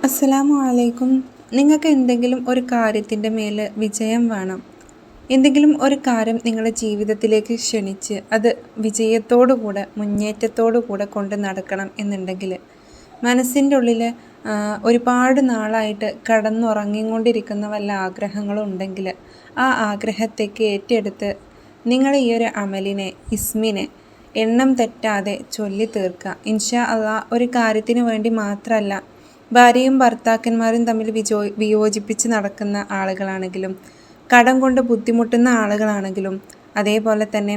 അസ്സലാമു അലൈക്കും. നിങ്ങൾക്ക് എന്തെങ്കിലും ഒരു കാര്യത്തിൻ്റെ മേൽ വിജയം വേണം. എന്തെങ്കിലും ഒരു കാര്യം നിങ്ങളുടെ ജീവിതത്തിലേക്ക് ക്ഷണിച്ച് അത് വിജയത്തോടുകൂടെ മുന്നേറ്റത്തോടുകൂടെ കൊണ്ട് നടക്കണം എന്നുണ്ടെങ്കിൽ മനസ്സിൻ്റെ ഉള്ളിൽ ഒരുപാട് നാളായിട്ട് കടന്നുറങ്ങിക്കൊണ്ടിരിക്കുന്ന വല്ല ആഗ്രഹങ്ങളും ഉണ്ടെങ്കിൽ ആ ആഗ്രഹത്തേക്ക് ഏറ്റെടുത്ത് നിങ്ങൾ ഈ ഒരു അമലിനെ ഇസ്മിനെ എണ്ണം തെറ്റാതെ ചൊല്ലി തീർക്കുക. ഇൻഷാ അള്ളാഹ് ഒരു കാര്യത്തിന് വേണ്ടി മാത്രമല്ല, ഭാര്യയും ഭർത്താക്കന്മാരും തമ്മിൽ വിയോജിപ്പിച്ച് നടക്കുന്ന ആളുകളാണെങ്കിലും, കടം കൊണ്ട് ബുദ്ധിമുട്ടുന്ന ആളുകളാണെങ്കിലും, അതേപോലെ തന്നെ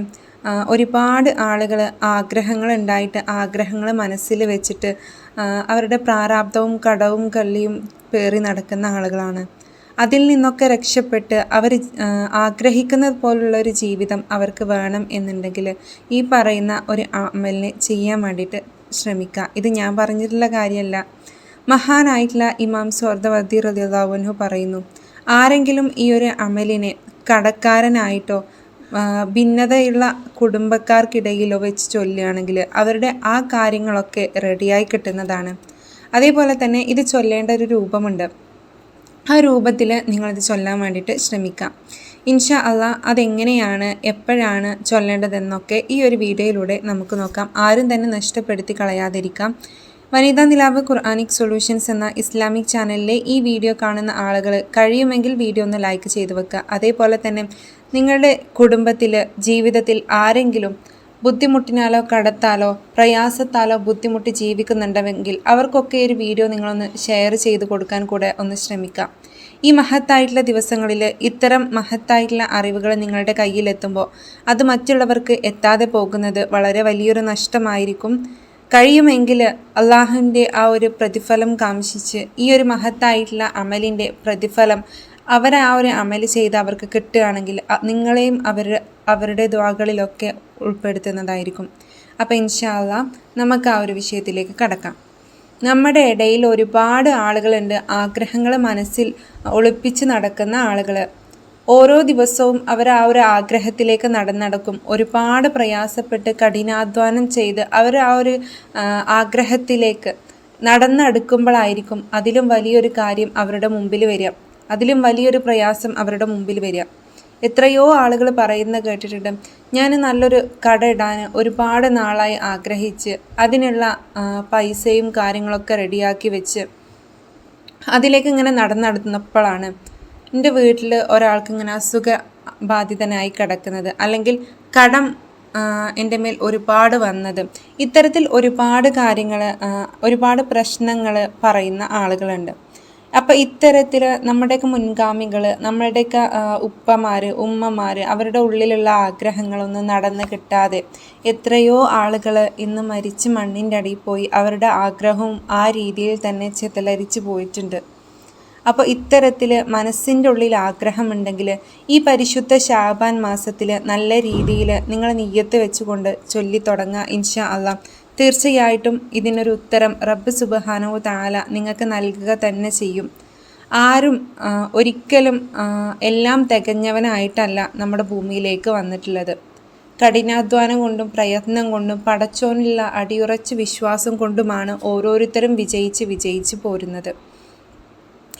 ഒരുപാട് ആളുകൾ ആഗ്രഹങ്ങൾ ഉണ്ടായിട്ട് ആഗ്രഹങ്ങൾ മനസ്സിൽ വെച്ചിട്ട് അവരുടെ പ്രാരാബ്ധവും കടവും കള്ളിയും പേറി നടക്കുന്ന ആളുകളാണ്. അതിൽ നിന്നൊക്കെ രക്ഷപ്പെട്ട് അവർ ആഗ്രഹിക്കുന്നത് പോലുള്ളൊരു ജീവിതം അവർക്ക് വേണം എന്നുണ്ടെങ്കിൽ ഈ പറയുന്ന ഒരു അമലിനെ ചെയ്യാൻ വേണ്ടിയിട്ട് ശ്രമിക്കുക. ഇത് ഞാൻ പറഞ്ഞിട്ടുള്ള കാര്യമല്ല, മഹാനായിട്ടുള്ള ഇമാം സ്വർദവർദി റളിയല്ലാഹു അൻഹു പറയുന്നു, ആരെങ്കിലും ഈ ഒരു അമലിനെ കടക്കാരനായിട്ടോ ഭിന്നതയുള്ള കുടുംബക്കാർക്കിടയിലോ വെച്ച് ചൊല്ലുകയാണെങ്കിൽ അവരുടെ ആ കാര്യങ്ങളൊക്കെ റെഡിയായി കിട്ടുന്നതാണ്. അതേപോലെ തന്നെ ഇത് ചൊല്ലേണ്ട ഒരു രൂപമുണ്ട്. ആ രൂപത്തിൽ നിങ്ങളിത് ചൊല്ലാൻ വേണ്ടിയിട്ട് ശ്രമിക്കാം. ഇൻഷാ അള്ളാഹ് അതെങ്ങനെയാണ് എപ്പോഴാണ് ചൊല്ലേണ്ടതെന്നൊക്കെ ഈ ഒരു വീഡിയോയിലൂടെ നമുക്ക് നോക്കാം. ആരും തന്നെ നഷ്ടപ്പെടുത്തി കളയാതിരിക്കാം. വനിതാ നിലാവ് ഖുർആനിക് സൊല്യൂഷൻസ് എന്ന ഇസ്ലാമിക് ചാനലിലെ ഈ വീഡിയോ കാണുന്ന ആളുകൾ കഴിയുമെങ്കിൽ വീഡിയോ ഒന്ന് ലൈക്ക് ചെയ്ത് വെക്കുക. അതേപോലെ തന്നെ നിങ്ങളുടെ കുടുംബത്തിൽ ജീവിതത്തിൽ ആരെങ്കിലും ബുദ്ധിമുട്ടിനാലോ കടത്താലോ പ്രയാസത്താലോ ബുദ്ധിമുട്ടി ജീവിക്കുന്നുണ്ടെങ്കിൽ അവർക്കൊക്കെ ഒരു വീഡിയോ നിങ്ങളൊന്ന് ഷെയർ ചെയ്ത് കൊടുക്കാൻ കൂടെ ഒന്ന് ശ്രമിക്കാം. ഈ മഹത്തായിട്ടുള്ള ദിവസങ്ങളിൽ ഇത്തരം മഹത്തായിട്ടുള്ള അറിവുകൾ നിങ്ങളുടെ കയ്യിലെത്തുമ്പോൾ അത് മറ്റുള്ളവർക്ക് എത്താതെ പോകുന്നത് വളരെ വലിയൊരു നഷ്ടമായിരിക്കും. കഴിയുമെങ്കിൽ അള്ളാഹുവിൻ്റെ ആ ഒരു പ്രതിഫലം കാംക്ഷിച്ച് ഈ ഒരു മഹത്തായിട്ടുള്ള അമലിൻ്റെ പ്രതിഫലം ആ ഒരു അമൽ ചെയ്ത് അവർക്ക് കിട്ടുകയാണെങ്കിൽ നിങ്ങളെയും അവരുടെ ദുആകളിലൊക്കെ ഉൾപ്പെടുത്തുന്നതായിരിക്കും. അപ്പോൾ ഇൻഷാ അള്ളാഹ് നമുക്ക് ആ ഒരു വിഷയത്തിലേക്ക് കടക്കാം. നമ്മുടെ ഇടയിൽ ഒരുപാട് ആളുകളുണ്ട്, ആഗ്രഹങ്ങൾ മനസ്സിൽ ഒളിപ്പിച്ച് നടക്കുന്ന ആളുകൾ. ഓരോ ദിവസവും അവർ ആ ഒരു ആഗ്രഹത്തിലേക്ക് നടക്കും. ഒരുപാട് പ്രയാസപ്പെട്ട് കഠിനാധ്വാനം ചെയ്ത് അവർ ആ ഒരു ആഗ്രഹത്തിലേക്ക് നടന്നെടുക്കുമ്പോഴായിരിക്കും അതിലും വലിയൊരു കാര്യം അവരുടെ മുമ്പിൽ വരിക, അതിലും വലിയൊരു പ്രയാസം അവരുടെ മുമ്പിൽ വരിക. എത്രയോ ആളുകൾ പറയുന്ന കേട്ടിട്ടുണ്ട്, ഞാൻ നല്ലൊരു കട ഇടാൻ ഒരുപാട് നാളായി ആഗ്രഹിച്ച് അതിനുള്ള പൈസയും കാര്യങ്ങളൊക്കെ റെഡിയാക്കി വെച്ച് അതിലേക്ക് ഇങ്ങനെ നടന്നപ്പോഴാണ് എൻ്റെ വീട്ടിൽ ഒരാൾക്ക് ഇങ്ങനെ അസുഖബാധിതനായി കിടക്കുന്നത്, അല്ലെങ്കിൽ കടം എൻ്റെ മേൽ ഒരുപാട് വന്നത്. ഇത്തരത്തിൽ ഒരുപാട് കാര്യങ്ങൾ ഒരുപാട് പ്രശ്നങ്ങൾ പറയുന്ന ആളുകളുണ്ട്. അപ്പോൾ ഇത്തരത്തിൽ നമ്മുടെയൊക്കെ മുൻഗാമികൾ, നമ്മളുടെയൊക്കെ ഉപ്പമാർ ഉമ്മമാർ അവരുടെ ഉള്ളിലുള്ള ആഗ്രഹങ്ങളൊന്നും നടന്ന് കിട്ടാതെ എത്രയോ ആളുകൾ ഇന്ന് മരിച്ച് മണ്ണിൻ്റെ അടിയിൽ പോയി അവരുടെ ആഗ്രഹവും ആ രീതിയിൽ തന്നെ ചിതലരിച്ച് പോയിട്ടുണ്ട്. അപ്പോൾ ഇത്തരത്തിൽ മനസ്സിൻ്റെ ഉള്ളിൽ ആഗ്രഹമുണ്ടെങ്കിൽ ഈ പരിശുദ്ധ ശഅബാൻ മാസത്തിൽ നല്ല രീതിയിൽ നിങ്ങൾ നിയ്യത്ത് വെച്ചുകൊണ്ട് ചൊല്ലി തുടങ്ങുക. ഇൻഷാ അള്ളാഹ് തീർച്ചയായിട്ടും ഇതിനൊരു ഉത്തരം റബ്ബ് സുബ്ഹാനഹു തആല നിങ്ങൾക്ക് നൽകുക തന്നെ ചെയ്യും. ആരും ഒരിക്കലും എല്ലാം തികഞ്ഞവനായിട്ടല്ല നമ്മുടെ ഭൂമിയിലേക്ക് വന്നിട്ടുള്ളത്. കഠിനാധ്വാനം കൊണ്ടും പ്രയത്നം കൊണ്ടും പടച്ചോനുള്ള അടിയുറച്ച വിശ്വാസം കൊണ്ടുമാണ് ഓരോരുത്തരും വിജയിച്ച് പോരുന്നത്.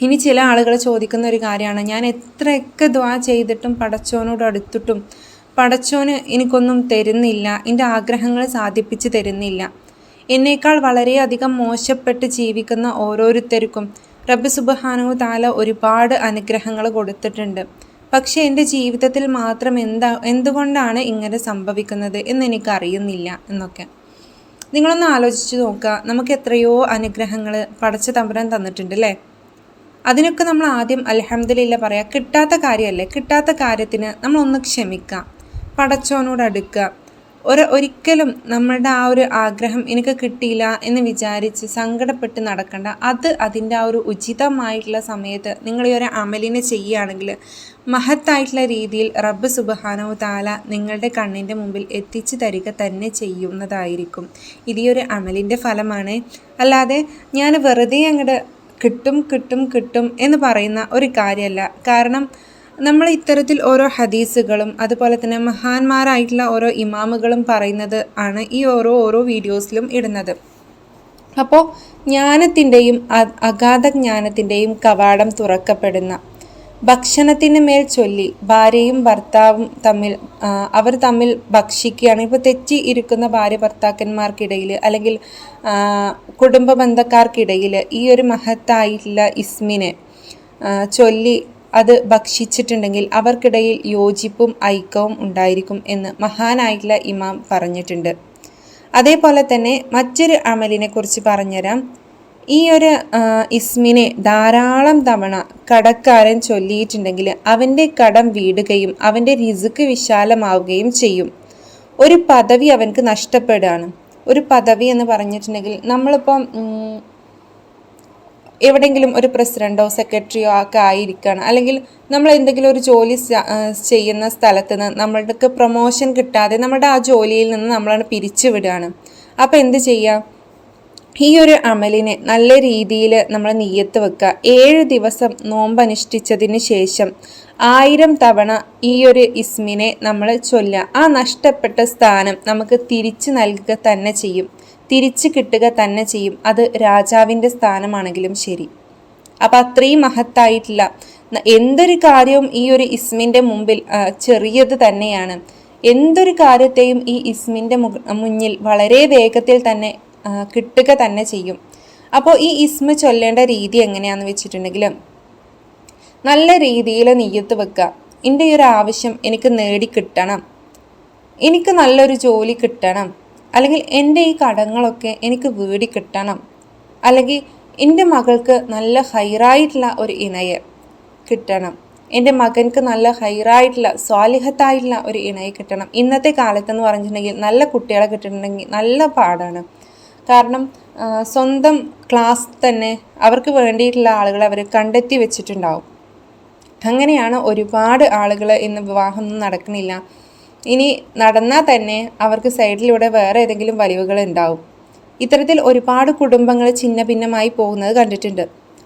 ഇനി ചില ആളുകൾ ചോദിക്കുന്ന ഒരു കാര്യമാണ്, ഞാൻ എത്രയൊക്കെ ദുആ ചെയ്തിട്ടും പടച്ചോനോട് അടുത്തിട്ടും പടച്ചോന് എനിക്കൊന്നും തരുന്നില്ല, എൻ്റെ ആഗ്രഹങ്ങൾ സാധിപ്പിച്ച് തരുന്നില്ല. എന്നേക്കാൾ വളരെയധികം മോശപ്പെട്ട് ജീവിക്കുന്ന ഓരോരുത്തർക്കും റബ്ബ് സുബ്ഹാനഹു തആല ഒരുപാട് അനുഗ്രഹങ്ങൾ കൊടുത്തിട്ടുണ്ട്. പക്ഷേ എൻ്റെ ജീവിതത്തിൽ മാത്രം എന്തുകൊണ്ടാണ് ഇങ്ങനെ സംഭവിക്കുന്നത് എന്നെനിക്കറിയുന്നില്ല എന്നൊക്കെ. നിങ്ങളൊന്ന് ആലോചിച്ച് നോക്കുക, നമുക്ക് എത്രയോ അനുഗ്രഹങ്ങൾ പടച്ച തമ്പുരാൻ തന്നിട്ടുണ്ട് അല്ലേ? അതിനൊക്കെ നമ്മൾ ആദ്യം അൽഹംദുലില്ലാ പറയാം. കിട്ടാത്ത കാര്യമല്ലേ, കിട്ടാത്ത കാര്യത്തിന് നമ്മളൊന്ന് ക്ഷമിക്കാം, പടച്ചോനോട് അടുക്കുക. ഒരിക്കലും നമ്മളുടെ ആ ഒരു ആഗ്രഹം എനിക്ക് കിട്ടിയില്ല എന്ന് വിചാരിച്ച് സങ്കടപ്പെട്ട് നടക്കണ്ട. അതിൻ്റെ ആ ഒരു ഉചിതമായിട്ടുള്ള സമയത്ത് നിങ്ങൾ ഈ ഒരു അമലിനെ ചെയ്യുകയാണെങ്കിൽ മഹത്തായിട്ടുള്ള രീതിയിൽ റബ്ബ് സുബ്ഹാനഹു തആല നിങ്ങളുടെ കണ്ണിൻ്റെ മുമ്പിൽ എത്തിച്ചു തരിക തന്നെ ചെയ്യുന്നതായിരിക്കും. ഇത് ഈ ഒരു അമലിൻ്റെ ഫലമാണ്. അല്ലാതെ ഞാൻ വെറുതെ അങ്ങോട്ട് കിട്ടും എന്ന് പറയുന്ന ഒരു കാര്യമല്ല. കാരണം നമ്മൾ ഇത്തരത്തിൽ ഓരോ ഹദീസുകളും അതുപോലെ തന്നെ മഹാന്മാരായിട്ടുള്ള ഓരോ ഇമാമുകളും പറയുന്നത് ആണ് ഈ ഓരോ വീഡിയോസിലും ഇടുന്നത്. അപ്പോൾ ജ്ഞാനത്തിൻ്റെയും അഗാധ ജ്ഞാനത്തിൻ്റെയും കവാടം തുറക്കപ്പെടുന്ന ഭക്ഷണത്തിന് മേൽ ചൊല്ലി ഭാര്യയും ഭർത്താവും അവർ തമ്മിൽ ഭക്ഷിക്കുകയാണ്. ഇപ്പോൾ തെറ്റി ഇരിക്കുന്ന ഭാര്യ ഭർത്താക്കന്മാർക്കിടയിൽ അല്ലെങ്കിൽ കുടുംബ ബന്ധക്കാർക്കിടയിൽ ഈ ഒരു മഹത്തായിട്ടുള്ള ഇസ്മിനെ ചൊല്ലി അത് ഭക്ഷിച്ചിട്ടുണ്ടെങ്കിൽ അവർക്കിടയിൽ യോജിപ്പും ഐക്യവും ഉണ്ടായിരിക്കും എന്ന് മഹാനായിട്ടുള്ള ഇമാം പറഞ്ഞിട്ടുണ്ട്. അതേപോലെ തന്നെ മറ്റൊരു അമലിനെ കുറിച്ച് പറഞ്ഞുതരാം. ഈ ഒരു ഇസ്മിനെ ധാരാളം തവണ കടക്കാരൻ ചൊല്ലിയിട്ടുണ്ടെങ്കിൽ അവൻ്റെ കടം വീടുകയും അവൻ്റെ റിസ്ക് വിശാലമാവുകയും ചെയ്യും. ഒരു പദവി അവൻക്ക് നഷ്ടപ്പെടുകയാണ്. ഒരു പദവി എന്ന് പറഞ്ഞിട്ടുണ്ടെങ്കിൽ നമ്മളിപ്പം എവിടെയെങ്കിലും ഒരു പ്രസിഡൻറ്റോ സെക്രട്ടറിയോ ഒക്കെ ആയിരിക്കുകയാണ്, അല്ലെങ്കിൽ നമ്മൾ എന്തെങ്കിലും ഒരു ജോലി ചെയ്യുന്ന സ്ഥലത്ത് നിന്ന് നമ്മൾക്ക് പ്രൊമോഷൻ കിട്ടാതെ നമ്മുടെ ആ ജോലിയിൽ നിന്ന് നമ്മളാണ് പിരിച്ചു വിടുകയാണ്. അപ്പോൾ എന്ത് ചെയ്യുക? ഈ ഒരു അമലിനെ നല്ല രീതിയിൽ നമ്മൾ നിയ്യത്ത് വെക്കുക. 7 ദിവസം നോമ്പനുഷ്ഠിച്ചതിന് ശേഷം 1000 തവണ ഈ ഒരു ഇസ്മിനെ നമ്മൾ ചൊല്ലുക. ആ നഷ്ടപ്പെട്ട സ്ഥാനം നമുക്ക് തിരിച്ചു നൽകുക തന്നെ ചെയ്യും, തിരിച്ചു കിട്ടുക തന്നെ ചെയ്യും. അത് രാജാവിൻ്റെ സ്ഥാനമാണെങ്കിലും ശരി. അപ്പം അത്രയും മഹത്തായിട്ടില്ല എന്തൊരു കാര്യവും ഈ ഒരു ഇസ്മിൻ്റെ മുമ്പിൽ ചെറിയത് തന്നെയാണ്. എന്തൊരു കാര്യത്തെയും ഈ ഇസ്മിൻ്റെ മുന്നിൽ വളരെ വേഗത്തിൽ തന്നെ കിട്ടുക തന്നെ ചെയ്യും. അപ്പോൾ ഈ ഇസ്മ ചൊല്ലേണ്ട രീതി എങ്ങനെയാണെന്ന് വെച്ചിട്ടുണ്ടെങ്കിൽ, നല്ല രീതിയിൽ നിയ്യത്ത് വെക്കുക. എൻ്റെ ഈ ഒരു ആവശ്യം എനിക്ക് നേടിക്കിട്ടണം, എനിക്ക് നല്ലൊരു ജോലി കിട്ടണം, അല്ലെങ്കിൽ എൻ്റെ ഈ കടങ്ങളൊക്കെ എനിക്ക് വീടി കിട്ടണം, അല്ലെങ്കിൽ എൻ്റെ മകൾക്ക് നല്ല ഹൈറായിട്ടുള്ള ഒരു ഇണയെ കിട്ടണം, എൻ്റെ മകൻക്ക് നല്ല ഹൈറായിട്ടുള്ള സ്വാലിഹത്തായിട്ടുള്ള ഒരു ഇണയെ കിട്ടണം. ഇന്നത്തെ കാലത്തെന്ന് പറഞ്ഞിട്ടുണ്ടെങ്കിൽ നല്ല കുട്ടികളെ കിട്ടുന്നുണ്ടെങ്കിൽ നല്ല പാടാണ്. കാരണം സ്വന്തം ക്ലാസ് തന്നെ അവർക്ക് വേണ്ടിയിട്ടുള്ള ആളുകളെ അവർ കണ്ടെത്തി വെച്ചിട്ടുണ്ടാവും. അങ്ങനെയാണ് ഒരുപാട് ആളുകൾ ഇന്ന് വിവാഹമൊന്നും നടക്കണില്ല. ഇനി നടന്നാൽ തന്നെ അവർക്ക് സൈഡിലൂടെ വേറെ ഏതെങ്കിലും വലിവുകൾ ഉണ്ടാവും. ഇത്തരത്തിൽ ഒരുപാട് കുടുംബങ്ങൾ ഛിന്ന ഭിന്നമായി പോകുന്നത് കണ്ടിട്ടുണ്ട്.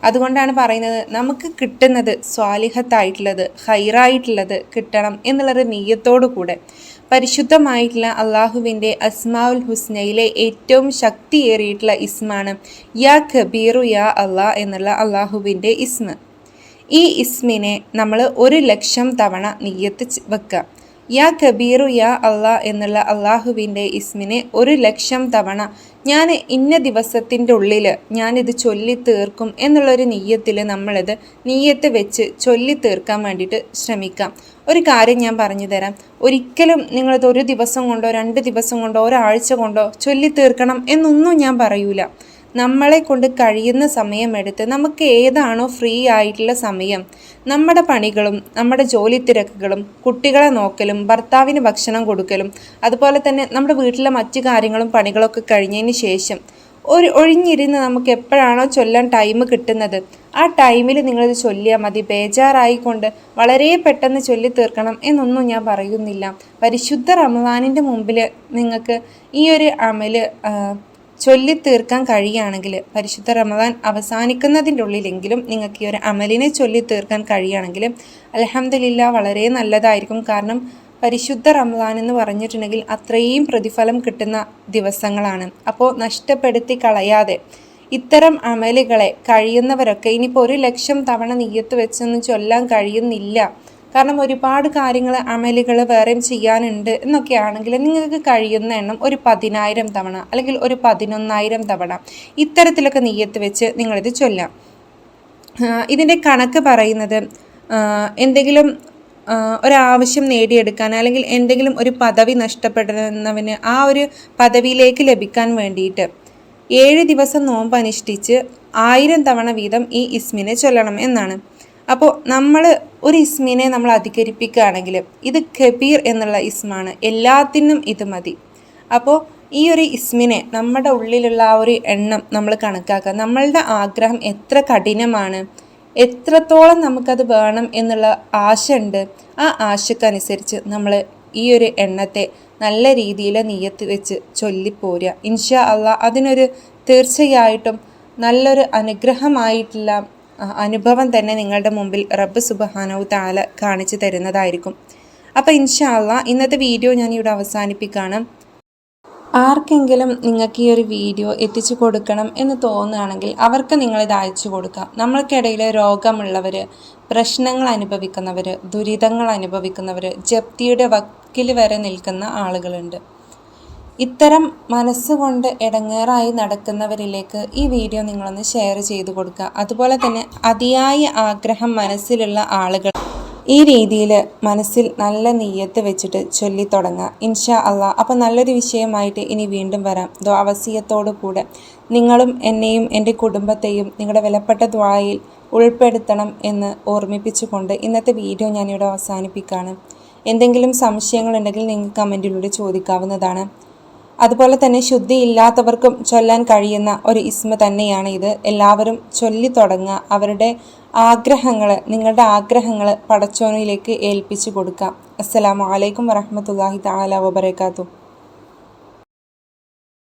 അതുകൊണ്ടാണ് പറയുന്നത്, നമുക്ക് കിട്ടുന്നത് സ്വാലിഹത്തായിട്ടുള്ളത് ഹൈറായിട്ടുള്ളത് കിട്ടണം എന്നുള്ളൊരു നിയ്യത്തോടു കൂടെ പരിശുദ്ധമായിട്ടുള്ള അള്ളാഹുവിൻ്റെ അസ്മാഉൽ ഹുസ്നയിലെ ഏറ്റവും ശക്തിയേറിയിട്ടുള്ള ഇസ്മാണ് യാ ഖബീറു യാ അള്ളാഹ് എന്നുള്ള അള്ളാഹുവിൻ്റെ ഇസ്മ. ഈ ഇസ്മിനെ നമ്മൾ 1,00,000 തവണ നിയ്യത്ത് വെക്കുക. യാ കബീറു യാ അള്ളാഹ് എന്നുള്ള അള്ളാഹുവിൻ്റെ ഇസ്മിനെ 1,00,000 തവണ ഞാൻ ഇന്ന ദിവസത്തിൻ്റെ ഉള്ളിൽ ഞാനിത് ചൊല്ലി തീർക്കും എന്നുള്ളൊരു നിയ്യത്തിൽ നമ്മളിത് നിയ്യത്ത് വെച്ച് ചൊല്ലി തീർക്കാൻ വേണ്ടിയിട്ട് ശ്രമിക്കാം. ഒരു കാര്യം ഞാൻ പറഞ്ഞു തരാം. ഒരിക്കലും നിങ്ങളിത് 1 ദിവസം കൊണ്ടോ 2 ദിവസം കൊണ്ടോ ഒരാഴ്ച കൊണ്ടോ ചൊല്ലി തീർക്കണം എന്നൊന്നും ഞാൻ പറയൂല. നമ്മളെ കൊണ്ട് കഴിയുന്ന സമയമെടുത്ത് നമുക്ക് ഏതാണോ ഫ്രീ ആയിട്ടുള്ള സമയം, നമ്മുടെ പണികളും നമ്മുടെ ജോലി തിരക്കുകളും കുട്ടികളെ നോക്കലും ഭർത്താവിന് ഭക്ഷണം കൊടുക്കലും അതുപോലെ തന്നെ നമ്മുടെ വീട്ടിലെ മറ്റു കാര്യങ്ങളും പണികളൊക്കെ കഴിഞ്ഞതിന് ശേഷം ഒഴിഞ്ഞിരുന്ന് നമുക്ക് എപ്പോഴാണോ ചൊല്ലാൻ ടൈം കിട്ടുന്നത് ആ ടൈമിൽ നിങ്ങളിത് ചൊല്ലിയാൽ മതി. ബേജാറായിക്കൊണ്ട് വളരെ പെട്ടെന്ന് ചൊല്ലി തീർക്കണം എന്നൊന്നും ഞാൻ പറയുന്നില്ല. പരിശുദ്ധ റമദാനിൻ്റെ മുമ്പിൽ നിങ്ങൾക്ക് ഈ ഒരു അമല് ചൊല്ലി തീർക്കാൻ കഴിയുകയാണെങ്കിൽ, പരിശുദ്ധ റമദാൻ അവസാനിക്കുന്നതിൻ്റെ ഉള്ളിലെങ്കിലും നിങ്ങൾക്ക് ഈ ഒരു അമലിനെ ചൊല്ലി തീർക്കാൻ കഴിയുകയാണെങ്കിൽ അൽഹംദുലില്ലാ വളരെ നല്ലതായിരിക്കും. കാരണം പരിശുദ്ധ റമദാൻ എന്ന് പറഞ്ഞിട്ടുണ്ടെങ്കിൽ അത്രയും പ്രതിഫലം കിട്ടുന്ന ദിവസങ്ങളാണ്. അപ്പോൾ നഷ്ടപ്പെടുത്തി കളയാതെ ഇത്തരം അമലുകളെ കഴിയുന്നവരൊക്കെ, ഇനിയിപ്പോൾ 1,00,000 തവണ നിയ്യത്ത് വെച്ചൊന്നും ചൊല്ലാൻ കഴിയുന്നില്ല, കാരണം ഒരുപാട് കാര്യങ്ങൾ അമലുകൾ വേറെയും ചെയ്യാനുണ്ട് എന്നൊക്കെ ആണെങ്കിൽ നിങ്ങൾക്ക് കഴിയുന്ന എണ്ണം ഒരു 10,000 തവണ അല്ലെങ്കിൽ ഒരു 11,000 തവണ ഇത്തരത്തിലൊക്കെ നിയ്യത്ത് വെച്ച് നിങ്ങളിത് ചൊല്ലാം. ഇതിൻ്റെ കണക്ക് പറയുന്നത് എന്തെങ്കിലും ഒരാവശ്യം നേടിയെടുക്കാൻ അല്ലെങ്കിൽ എന്തെങ്കിലും ഒരു പദവി നഷ്ടപ്പെടുന്നവന് ആ ഒരു പദവിയിലേക്ക് ലഭിക്കാൻ വേണ്ടിയിട്ട് 7 ദിവസം നോമ്പ് അനുഷ്ഠിച്ച് 1000 തവണ വീതം ഈ ഇസ്മിനെ ചൊല്ലണം എന്നാണ്. അപ്പോൾ നമ്മൾ ഒരു ഇസ്മിനെ നമ്മൾ അധികരിപ്പിക്കുകയാണെങ്കിൽ ഇത് കബീർ എന്നുള്ള ഇസ്മാണ്, എല്ലാത്തിനും ഇത് മതി. അപ്പോൾ ഈ ഒരു ഇസ്മിനെ നമ്മുടെ ഉള്ളിലുള്ള ആ ഒരു എണ്ണം നമ്മൾ കണക്കാക്കുക. നമ്മളുടെ ആഗ്രഹം എത്ര കഠിനമാണ്, എത്രത്തോളം നമുക്കത് വേണം എന്നുള്ള ആശ ഉണ്ട്, ആ ആശക്കനുസരിച്ച് നമ്മൾ ഈ ഒരു എണ്ണത്തെ നല്ല രീതിയിൽ നിയ്യത്ത് വെച്ച് ചൊല്ലിപ്പോരുക. ഇൻഷാ അള്ളാഹ് അതിനൊരു തീർച്ചയായിട്ടും നല്ലൊരു അനുഗ്രഹമായിട്ടുള്ള അനുഭവം തന്നെ നിങ്ങളുടെ മുമ്പിൽ റബ്ബ് സുബ്ഹാനഹു തആല കാണിച്ചു തരുന്നതായിരിക്കും. അപ്പോൾ ഇൻഷാ അള്ളാഹ് ഇന്നത്തെ വീഡിയോ ഞാൻ ഇവിടെ അവസാനിപ്പിക്കുകയാണ്. ആർക്കെങ്കിലും നിങ്ങൾക്ക് ഈ ഒരു വീഡിയോ എത്തിച്ചു കൊടുക്കണം എന്ന് തോന്നുകയാണെങ്കിൽ അവർക്ക് നിങ്ങളിത് അയച്ചു കൊടുക്കാം. നമ്മൾക്കിടയിൽ രോഗമുള്ളവർ, പ്രശ്നങ്ങൾ അനുഭവിക്കുന്നവർ, ദുരിതങ്ങൾ അനുഭവിക്കുന്നവർ, ജപ്തിയുടെ വക്കിൽ വരെ നിൽക്കുന്ന ആളുകളുണ്ട്. ഇത്തരം മനസ്സുകൊണ്ട് ഇടങ്ങേറായി നടക്കുന്നവരിലേക്ക് ഈ വീഡിയോ നിങ്ങളൊന്ന് ഷെയർ ചെയ്ത് കൊടുക്കുക. അതുപോലെ തന്നെ അതിയായ ആഗ്രഹം മനസ്സിലുള്ള ആളുകൾ ഈ രീതിയിൽ മനസ്സിൽ നല്ല നിയ്യത്ത് വെച്ചിട്ട് ചൊല്ലിത്തുടങ്ങുക. ഇൻഷാ അള്ളാഹ്. അപ്പോൾ നല്ലൊരു വിഷയമായിട്ട് ഇനി വീണ്ടും വരാം. ദുആവസിയത്തോടു കൂടെ നിങ്ങളും എന്നെയും എൻ്റെ കുടുംബത്തെയും നിങ്ങളുടെ വിലപ്പെട്ട ദുആയിൽ ഉൾപ്പെടുത്തണം എന്ന് ഓർമ്മിപ്പിച്ചുകൊണ്ട് ഇന്നത്തെ വീഡിയോ ഞാനിവിടെ അവസാനിപ്പിക്കുകയാണ്. എന്തെങ്കിലും സംശയങ്ങളുണ്ടെങ്കിൽ നിങ്ങൾക്ക് കമൻറ്റിലൂടെ ചോദിക്കാവുന്നതാണ്. അതുപോലെ തന്നെ ശുദ്ധിയില്ലാത്തവർക്കും ചൊല്ലാൻ കഴിയുന്ന ഒരു ഇസ്മ തന്നെയാണ് ഇത്. എല്ലാവരും ചൊല്ലി തുടങ്ങുക. അവരുടെ ആഗ്രഹങ്ങൾ, നിങ്ങളുടെ ആഗ്രഹങ്ങൾ പടച്ചോനിലേക്ക് ഏൽപ്പിച്ചു കൊടുക്കാം. അസ്സലാമു അലൈക്കും വറഹ്മത്തുള്ളാഹി തആല വബറകാതുഹു.